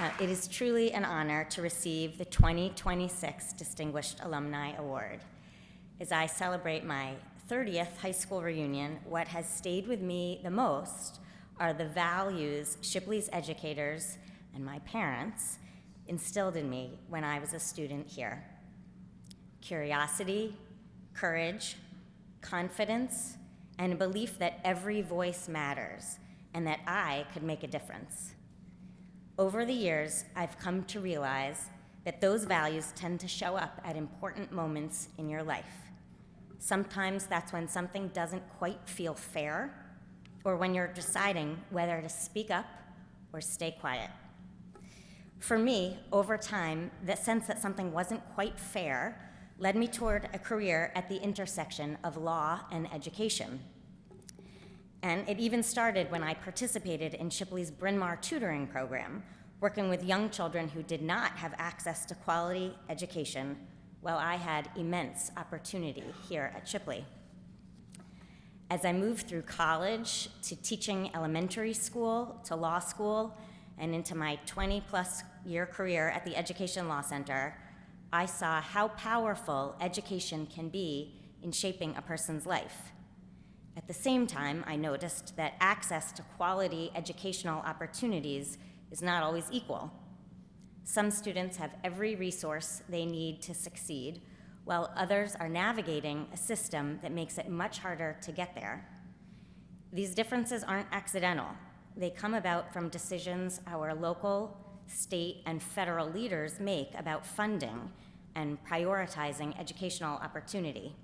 It is truly an honor to receive the 2026 Distinguished Alumni Award. As I celebrate my 30th high school reunion, what has stayed with me the most are the values Shipley's educators and my parents instilled in me when I was a student here. Curiosity, courage, confidence, and a belief that every voice matters and that I could make a difference. Over the years, I've come to realize that those values tend to show up at important moments in your life. Sometimes that's when something doesn't quite feel fair, or when you're deciding whether to speak up or stay quiet. For me, over time, the sense that something wasn't quite fair led me toward a career at the intersection of law and education. And it even started when I participated in Shipley's Bryn Mawr tutoring program, working with young children who did not have access to quality education, while I had immense opportunity here at Shipley. As I moved through college to teaching elementary school to law school and into my 20-plus year career at the Education Law Center, I saw how powerful education can be in shaping a person's life. At the same time, I noticed that access to quality educational opportunities is not always equal. Some students have every resource they need to succeed, while others are navigating a system that makes it much harder to get there. These differences aren't accidental. They come about from decisions our local, state, and federal leaders make about funding and prioritizing educational opportunity.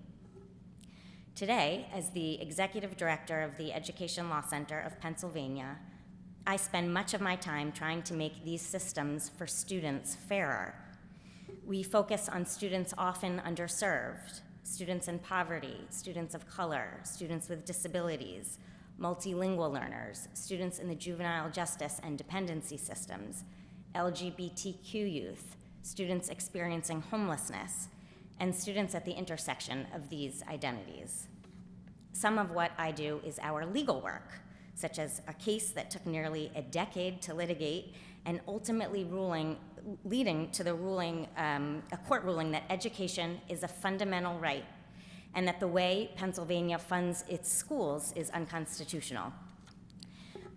Today, as the executive director of the Education Law Center of Pennsylvania, I spend much of my time trying to make these systems for students fairer. We focus on students often underserved, students in poverty, students of color, students with disabilities, multilingual learners, students in the juvenile justice and dependency systems, LGBTQ youth, students experiencing homelessness, and students at the intersection of these identities. Some of what I do is our legal work, such as a case that took nearly a decade to litigate and ultimately leading to a court ruling that education is a fundamental right and that the way Pennsylvania funds its schools is unconstitutional.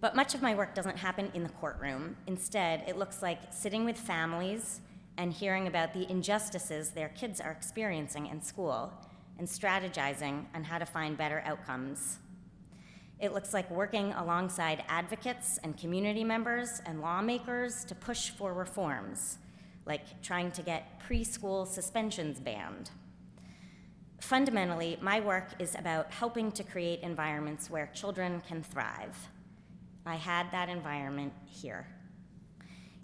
But much of my work doesn't happen in the courtroom. Instead, it looks like sitting with families and hearing about the injustices their kids are experiencing in school and strategizing on how to find better outcomes. It looks like working alongside advocates and community members and lawmakers to push for reforms, like trying to get preschool suspensions banned. Fundamentally, my work is about helping to create environments where children can thrive. I had that environment here.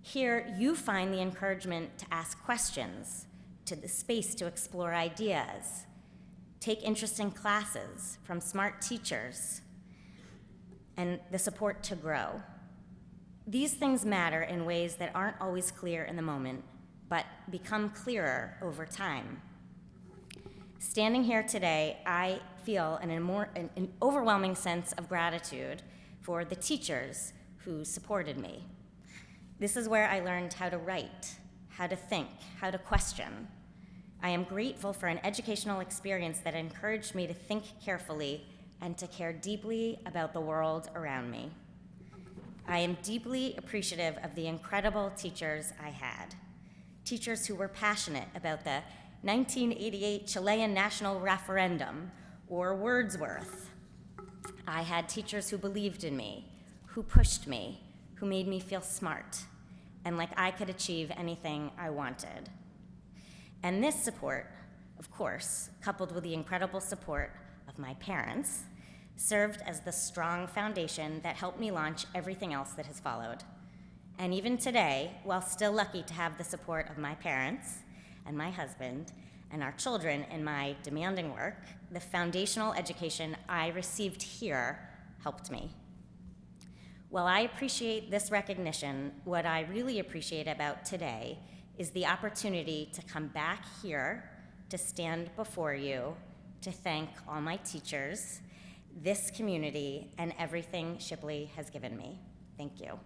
Here, you find the encouragement to ask questions, to the space to explore ideas, take interesting classes from smart teachers, and the support to grow. These things matter in ways that aren't always clear in the moment, but become clearer over time. Standing here today, I feel an overwhelming sense of gratitude for the teachers who supported me. This is where I learned how to write, how to think, how to question. I am grateful for an educational experience that encouraged me to think carefully and to care deeply about the world around me. I am deeply appreciative of the incredible teachers I had. Teachers who were passionate about the 1988 Chilean national referendum or Wordsworth. I had teachers who believed in me, who pushed me, who made me feel smart, and like I could achieve anything I wanted. And this support, of course, coupled with the incredible support of my parents, served as the strong foundation that helped me launch everything else that has followed. And even today, while still lucky to have the support of my parents and my husband and our children in my demanding work, the foundational education I received here helped me. While I appreciate this recognition, what I really appreciate about today is the opportunity to come back here, to stand before you, to thank all my teachers, this community, and everything Shipley has given me. Thank you.